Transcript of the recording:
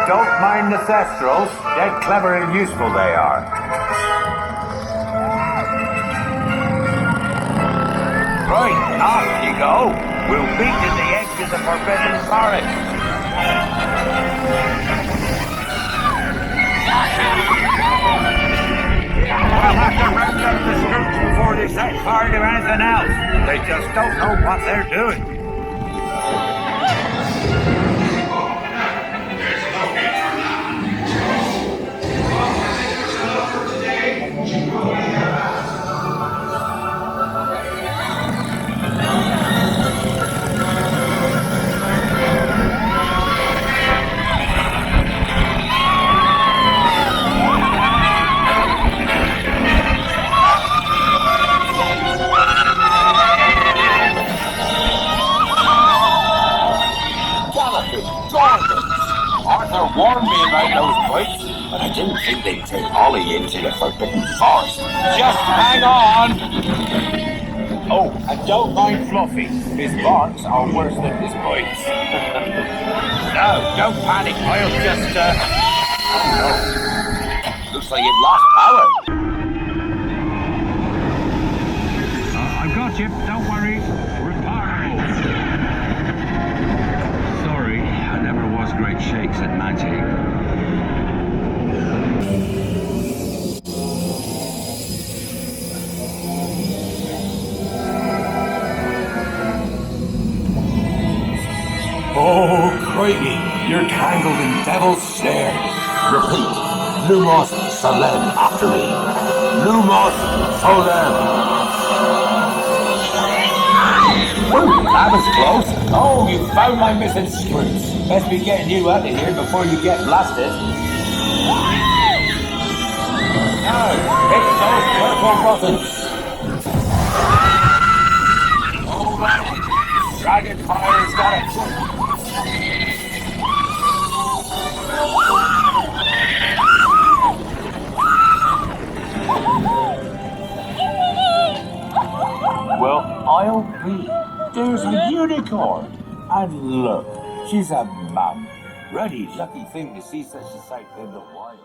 don't mind the thestrals. Dead clever and useful they are. Right, off you go. We'll meet at the edge of the Forbidden Forest. We'll have to round up the scouts before they set fire to anything else. They just don't know what they're doing. Arthur warned me about those bikes, but I didn't think they'd take Ollie into the Forbidden Forest. Just hang on! Oh, and don't mind Fluffy. His barks are worse than his bites. No, don't panic. I'll just, Oh no. Looks like it lost power. I've got you. Don't worry. Reparable. Sorry, I never was great shakes at magic. Oh, crikey, you're tangled in devil's snare. Repeat, Lumos Solem after me. Lumos Solem. Oh, that was close. Oh, you found my missing screws. Best be getting you out of here before you get blasted. Now, hit those purple buttons. Oh, man. Dragon fire's got it. Well, I'll be. There's a unicorn. And look, she's a mum. Really lucky thing to see such a sight in the wild.